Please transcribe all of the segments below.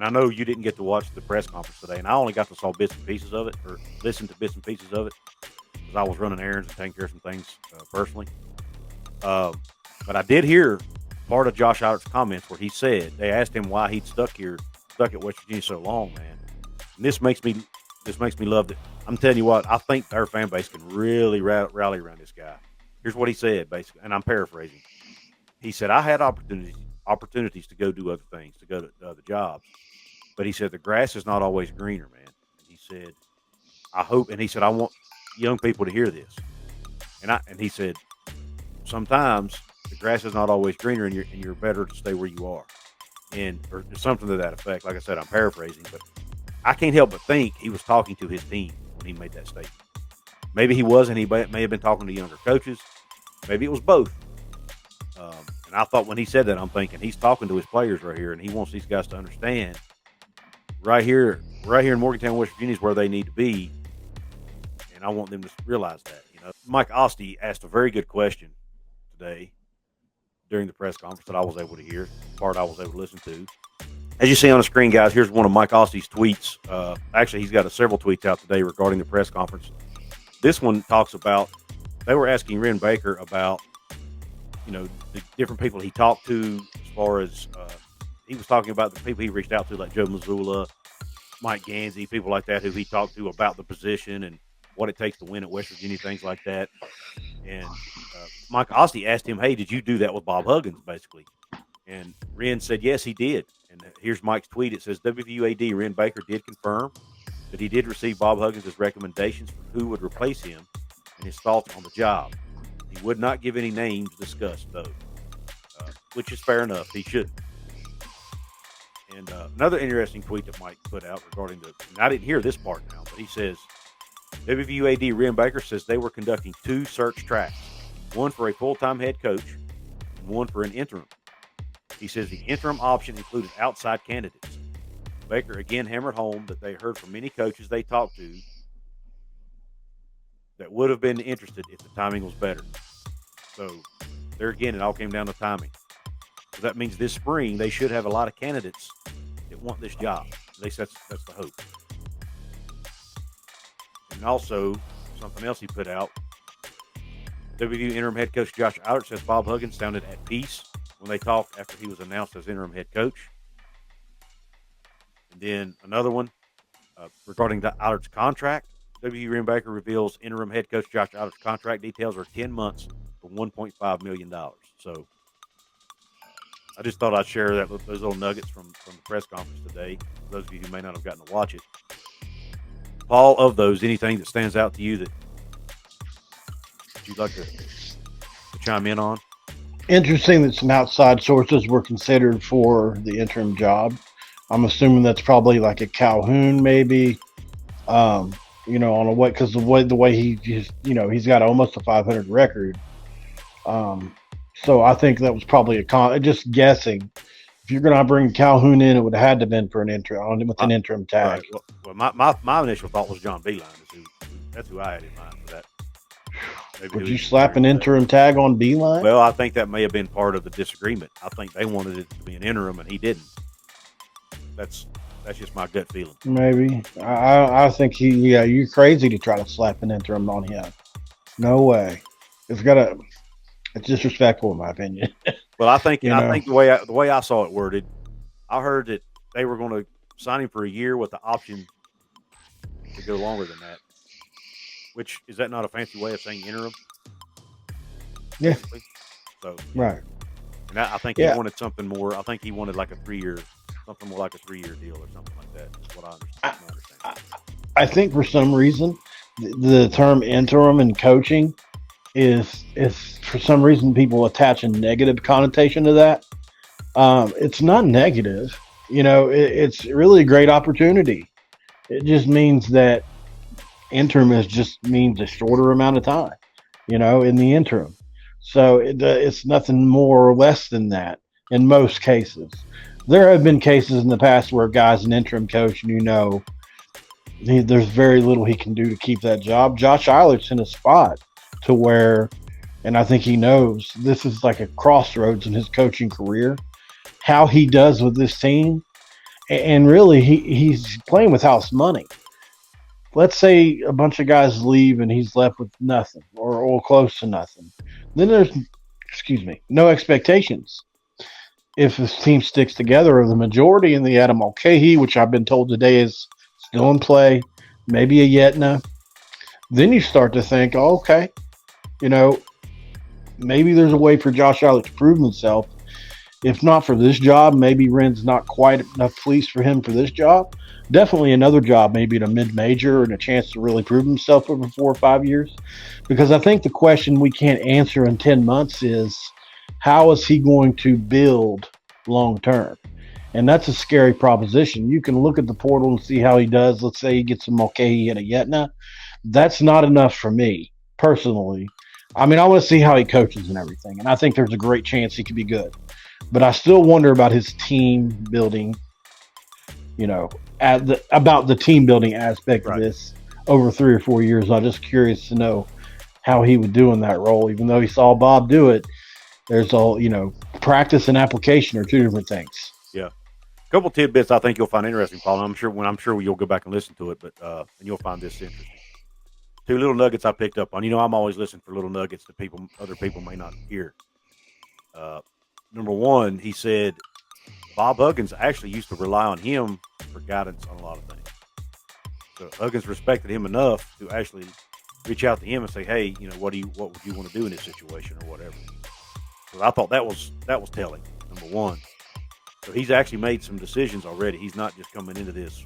and I know you didn't get to watch the press conference today, and I only got to saw bits and pieces of it, or listen to bits and pieces of it, because I was running errands and taking care of some things personally. But I did hear part of Josh Eilert's comments where he said they asked him why he'd stuck at West Virginia so long, man. And this makes me love it. I'm telling you what, I think our fan base can really rally around this guy. Here's what he said, basically, and I'm paraphrasing. He said, "I had opportunities to go do other things, to go to other jobs, but he said the grass is not always greener, man." And he said, "I hope," and he said, "I want young people to hear this." And he said, "Sometimes the grass is not always greener, and you're better to stay where you are," or something to that effect. Like I said, I'm paraphrasing, but I can't help but think he was talking to his team when he made that statement. Maybe he wasn't. He may have been talking to younger coaches. Maybe it was both. And I thought when he said that, I'm thinking he's talking to his players right here, and he wants these guys to understand right here in Morgantown, West Virginia is where they need to be, and I want them to realize that. Mike Osti asked a very good question today during the press conference that I was able to hear, part I was able to listen to. As you see on the screen, guys, here's one of Mike Osti's tweets. Actually, he's got several tweets out today regarding the press conference. This one talks about, they were asking Ren Baker about, the different people he talked to, as far as he was talking about the people he reached out to, like Joe Mazzulla, Mike Gansey, people like that, who he talked to about the position and what it takes to win at West Virginia, things like that. And Mike Osti asked him, "Hey, did you do that with Bob Huggins?" basically. And Ren said, yes, he did. And here's Mike's tweet. It says, WVU AD Ren Baker did confirm that he did receive Bob Huggins' recommendations for who would replace him and his thoughts on the job. He would not give any names discussed, though, which is fair enough. He shouldn't. And another interesting tweet that Mike put out regarding and I didn't hear this part now, but he says, WVU AD Ren Baker says they were conducting 2 search tracks, one for a full-time head coach and one for an interim. He says the interim option included outside candidates. Baker again hammered home that they heard from many coaches they talked to that would have been interested if the timing was better. So there again, it all came down to timing. So that means this spring they should have a lot of candidates that want this job. At least that's the hope. And also, something else he put out, WVU interim head coach Josh Eilert says Bob Huggins sounded at peace when they talked after he was announced as interim head coach. And then another one regarding Eilert's contract. WVU Ren Baker reveals interim head coach Josh Eilert's contract details are 10 months for $1.5 million. So I just thought I'd share those little nuggets from the press conference today. For those of you who may not have gotten to watch it. Paul, of those, anything that stands out to you that you'd like to chime in on? Interesting that some outside sources were considered for the interim job. I'm assuming that's probably like a Calhoun, maybe. On a way, because the way he just, he's got almost a 500 record. So I think that was probably just guessing. If you're going to bring Calhoun in, it would have had to have been for an interim with an interim tag. Right. Well, my initial thought was John Beeline. That's who I had in mind for that. Maybe would you slap an interim tag on Beeline? Well, I think that may have been part of the disagreement. I think they wanted it to be an interim, and he didn't. That's just my gut feeling. Maybe. I think you're crazy to try to slap an interim on him. No way. It's disrespectful in my opinion. Well, I think the way I saw it worded, I heard that they were going to sign him for a year with the option to go longer than that. Which, is that not a fancy way of saying interim? Yeah. Basically? So right. And I think he wanted something more. I think he wanted like something more like a 3-year deal or something like that. Is what I understand. I think for some reason the term interim in coaching is for some reason people attach a negative connotation to that. It's not negative. It's really a great opportunity. It just means that interim means a shorter amount of time, in the interim. So it's nothing more or less than that in most cases. There have been cases in the past where a guy's an interim coach and there's very little he can do to keep that job. Josh Eilert's in a spot to where, and I think he knows, this is like a crossroads in his coaching career. How he does with this team And really, he's playing with house money. Let's say a bunch of guys leave and he's left with nothing or close to nothing. Then there's, excuse me, no expectations. If this team sticks together, or the majority in the Adam Mulcahy, which I've been told today is still in play, maybe a Yetna, then you start to think, oh, okay, you know, maybe there's a way for Josh Eilert to prove himself. If not for this job, maybe Ren's not quite enough police for him for this job. Definitely another job, maybe at a mid-major and a chance to really prove himself over 4 or 5 years. Because I think the question we can't answer in 10 months is, how is he going to build long term? And that's a scary proposition. You can look at the portal and see how he does. Let's say he gets a Mulcahy and a Yetna. That's not enough for me personally. I mean, I want to see how he coaches and everything. And I think there's a great chance he could be good. But I still wonder about his team building, about the team building aspect of this over 3 or 4 years. I'm just curious to know how he would do in that role. Even though he saw Bob do it, there's all, practice and application are two different things. Yeah. A couple tidbits I think you'll find interesting, Paul. I'm sure you'll go back and listen to it, but and you'll find this interesting. Two little nuggets I picked up on. I'm always listening for little nuggets that other people may not hear. Number one, he said Bob Huggins actually used to rely on him for guidance on a lot of things. So Huggins respected him enough to actually reach out to him and say, "Hey, what would you want to do in this situation or whatever?" So I thought that was telling. Number one, so he's actually made some decisions already. He's not just coming into this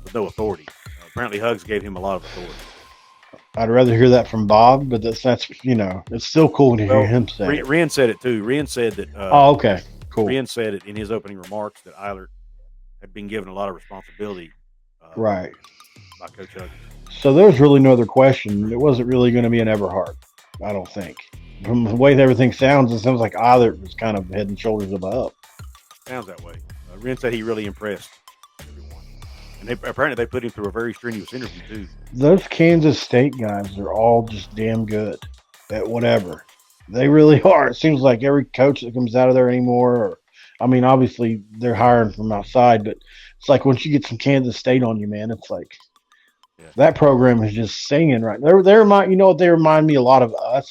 with no authority. Apparently, Hugs gave him a lot of authority. I'd rather hear that from Bob, but that's it's still cool to hear him say. Ren said it too. Ren said that. Okay, cool. Ren said it in his opening remarks that Eilert had been given a lot of responsibility, right, by Coach Huggins. So there's really no other question. It wasn't really going to be an Everhart, I don't think. From the way everything sounds, it sounds like Eilert was kind of head and shoulders above. Sounds that way. Ren said he really impressed everyone, and apparently they put him through a very strenuous interview too. Those Kansas State guys are all just damn good at whatever. They really are. It seems like every coach that comes out of there anymore, obviously they're hiring from outside, but it's like once you get some Kansas State on you, man, it's like that program is just singing right. They remind they remind me a lot of us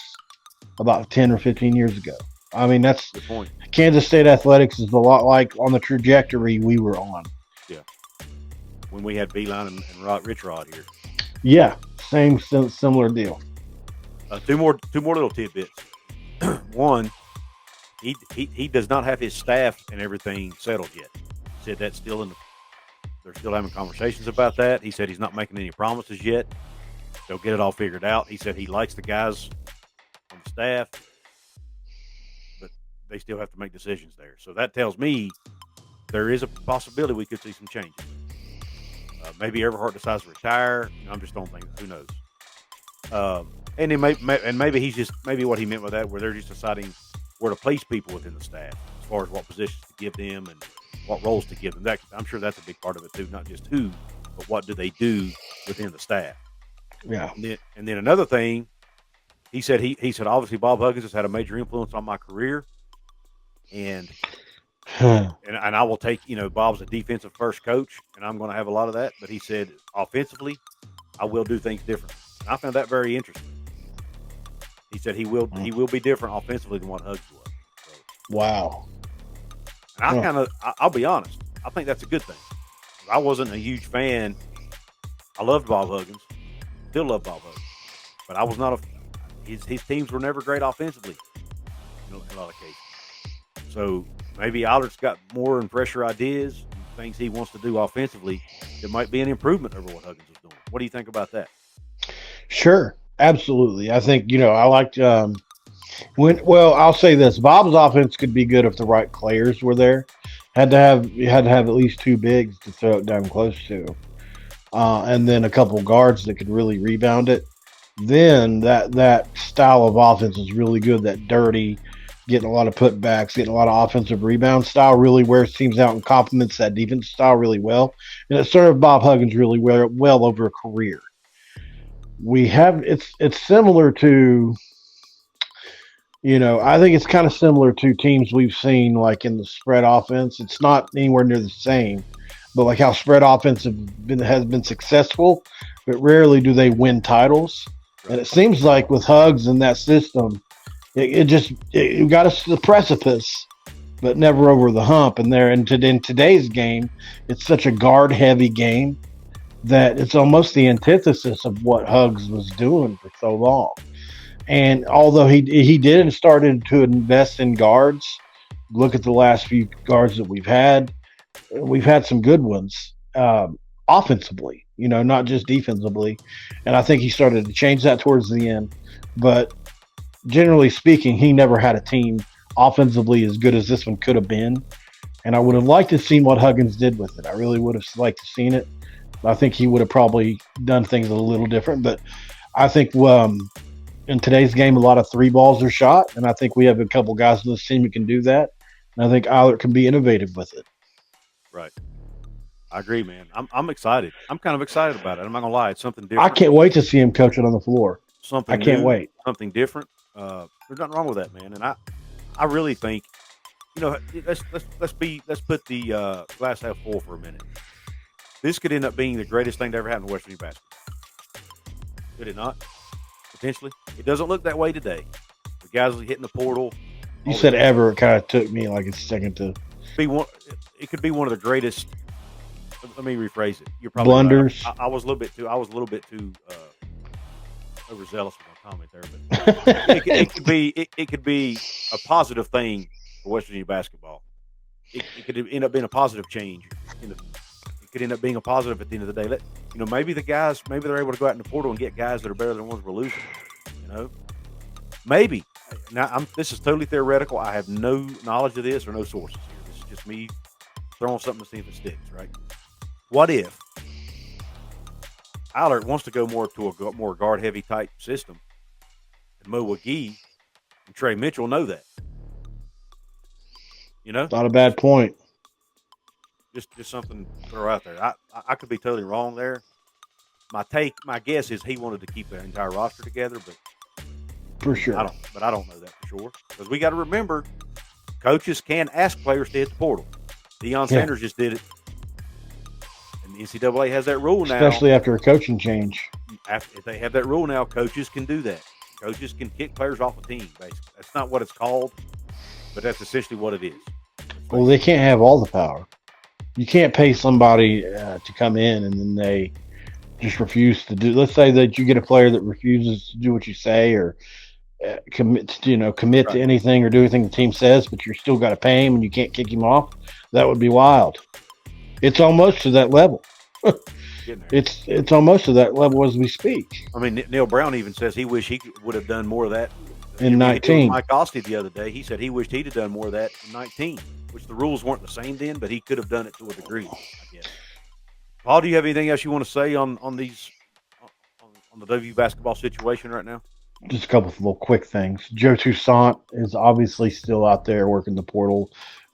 about 10 or 15 years ago. That's the point. Kansas State athletics is a lot like on the trajectory we were on. Yeah. When we had Beeline and Rich Rod here. Yeah, similar deal. Two more little tidbits. One, he does not have his staff and everything settled yet. He said that's still they're still having conversations about that. He said he's not making any promises yet. They'll get it all figured out. He said he likes the guys on the staff, but they still have to make decisions there. So that tells me there is a possibility we could see some changes. Maybe Everhart decides to retire. I'm just don't think. Who knows? And then maybe what he meant by that, where they're just deciding where to place people within the staff, as far as what positions to give them and what roles to give them. I'm sure that's a big part of it too. Not just who, but what do they do within the staff. Yeah. And then another thing, he said obviously Bob Huggins has had a major influence on my career, and I will take, Bob's a defensive first coach, and I'm going to have a lot of that. But he said offensively, I will do things different. And I found that very interesting. He said he will be different offensively than what Hugs was. So, wow. And I'll be honest, I think that's a good thing. I wasn't a huge fan. I loved Bob Huggins, still love Bob Huggins, but I was not his teams were never great offensively, in a lot of cases. So maybe Eilert's got more and fresher ideas, and things he wants to do offensively that might be an improvement over what Huggins was doing. What do you think about that? Sure, absolutely. I think I liked I'll say this: Bob's offense could be good if the right players were there. You had to have at least two bigs to throw it down close to, and then a couple guards that could really rebound it. Then that style of offense is really good. That dirty, getting a lot of putbacks, getting a lot of offensive rebound style really wears teams out and complements that defense style really well. And it served Bob Huggins really well over a career. It's similar to, I think it's kind of similar to teams we've seen like in the spread offense. It's not anywhere near the same, but like how spread offense has been successful, but rarely do they win titles. And it seems like with Hugs and that system, it got us to the precipice, but never over the hump. And in today's game, it's such a guard heavy game that it's almost the antithesis of what Hugs was doing for so long. And although he did started to invest in guards, look at the last few guards that we've had some good ones offensively, not just defensively. And I think he started to change that towards the end. But generally speaking, he never had a team offensively as good as this one could have been. And I would have liked to see what Huggins did with it. I really would have liked to seen it. I think he would have probably done things a little different. But I think in today's game, a lot of three balls are shot. And I think we have a couple guys on this team who can do that. And I think Eilert can be innovative with it. Right. I agree, man. I'm excited. I'm kind of excited about it. I'm not gonna lie. It's something different. I can't wait to see him coaching on the floor. Something I can't new, wait. Something different. There's nothing wrong with that, man. And I really think, let's put the glass half full for a minute. This could end up being the greatest thing to ever happen to West Virginia basketball. Could it not? Potentially. It doesn't look that way today. The guys are hitting the portal. You said ever. It kind of took me like a second to. It could be one of the greatest. Let me rephrase it. You're probably blunders. Right. I was a little bit too overzealous with my comment there, but it could be a positive thing for West Virginia basketball. It could end up being a positive change. It could end up being a positive at the end of the day. Maybe they're able to go out in the portal and get guys that are better than the ones we're losing. Maybe. Now this is totally theoretical. I have no knowledge of this or no sources here. This is just me throwing something to see if it sticks, right? What if Eilert wants to go more to a more guard-heavy type system, and Mo McGee and Trey Mitchell know that? Not a bad point. Just something to throw out there. I could be totally wrong there. My guess is he wanted to keep the entire roster together, but for sure. I don't know that for sure, because we got to remember, coaches can ask players to hit the portal. Deion Sanders just did it. The NCAA has that rule now. Especially after a coaching change. If they have that rule now, coaches can do that. Coaches can kick players off a team, basically. That's not what it's called, but that's essentially what it is. Well, they can't have all the power. You can't pay somebody to come in and then they just refuse to do. Let's say that you get a player that refuses to do what you say or commit to anything or do anything the team says, but you're still got to pay him and you can't kick him off. That would be wild. It's almost to that level. It's almost to that level as we speak. I mean, Neil Brown even says he wished he would have done more of that in 19. Mike Osti the other day, he said he wished he'd have done more of that in 19, which the rules weren't the same then, but he could have done it to a degree, I guess. Paul, do you have anything else you want to say on the WVU basketball situation right now? Just a couple of little quick things. Joe Toussaint is obviously still out there working the portal.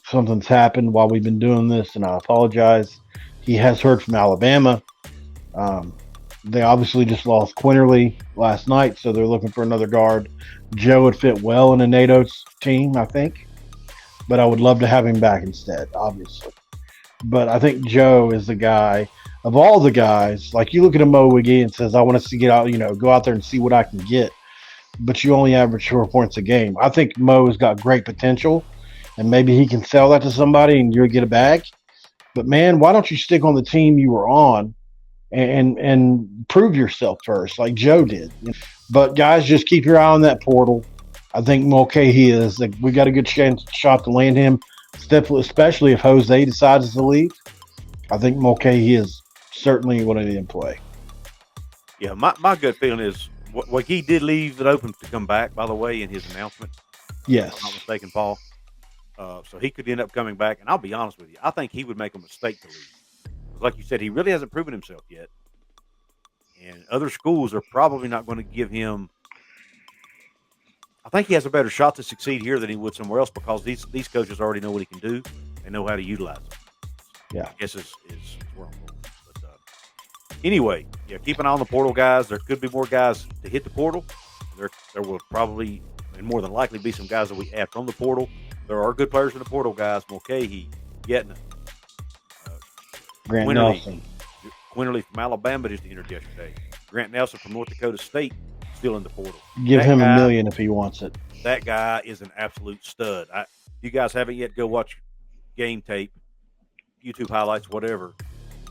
Something's happened while we've been doing this, and I apologize. He has heard from Alabama. They obviously just lost Quinterly last night, so they're looking for another guard. Joe would fit well in a NATO's team, I think, but I would love to have him back instead, obviously. But I think Joe is the guy of all the guys. Like, you look at a Mo McGee and says, I want to get out, go out there and see what I can get. But you only average 4 points a game. I think Mo's got great potential. And maybe he can sell that to somebody and you'll get a bag. But, man, why don't you stick on the team you were on and prove yourself first like Joe did? But, guys, just keep your eye on that portal. I think Mulcahy is. We got a good shot to land him, especially if Jose decides to leave. I think Mulcahy is certainly going to be in play. Yeah, my gut feeling is what he did leave it open to come back, by the way, in his announcement. Yes. If I'm not mistaken, Paul. So he could end up coming back. And I'll be honest with you, I think he would make a mistake to leave. Because like you said, he really hasn't proven himself yet. And other schools are probably not going to give him – I think he has a better shot to succeed here than he would somewhere else because these coaches already know what he can do. They know how to utilize him. Yeah. I guess is where I'm going. But anyway, yeah, keep an eye on the portal guys. There could be more guys to hit the portal. There will probably and more than likely be some guys that we add from the portal. There are good players in the portal, guys. Mulcahy, Yetna, Grant Quinterly. Nelson. Quinterly from Alabama just entered yesterday. Grant Nelson from North Dakota State still in the portal. Give That him guy- $1 million if he wants it. That guy is an absolute stud. You guys haven't yet, go watch game tape, YouTube highlights, whatever,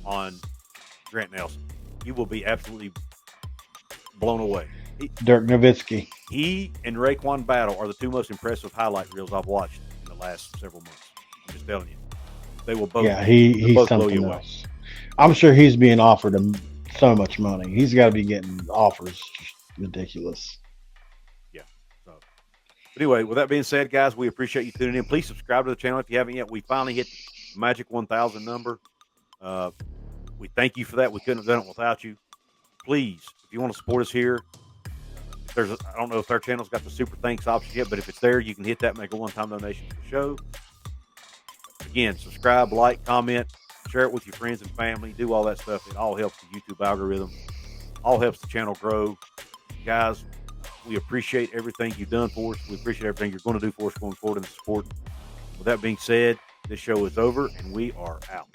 on Grant Nelson. You will be absolutely blown away. Dirk Nowitzki. He and Raekwon Battle are the two most impressive highlight reels I've watched in the last several months. I'm just telling you. They will both. Yeah, he's both blow something you away. else. I'm sure he's being offered so much money. He's got to be getting offers just ridiculous. Yeah. So, but anyway, with that being said, guys, we appreciate you tuning in. Please subscribe to the channel if you haven't yet. We finally hit the magic 1,000 number. We thank you for that. We couldn't have done it without you. Please, if you want to support us here, I don't know if our channel's got the super thanks option yet, but if it's there, you can hit that, make a one-time donation to the show. Again, subscribe, like, comment, share it with your friends and family, do all that stuff. It all helps the YouTube algorithm, all helps the channel grow. Guys, we appreciate everything you've done for us. We appreciate everything you're going to do for us going forward in the support. With that being said, this show is over, and we are out.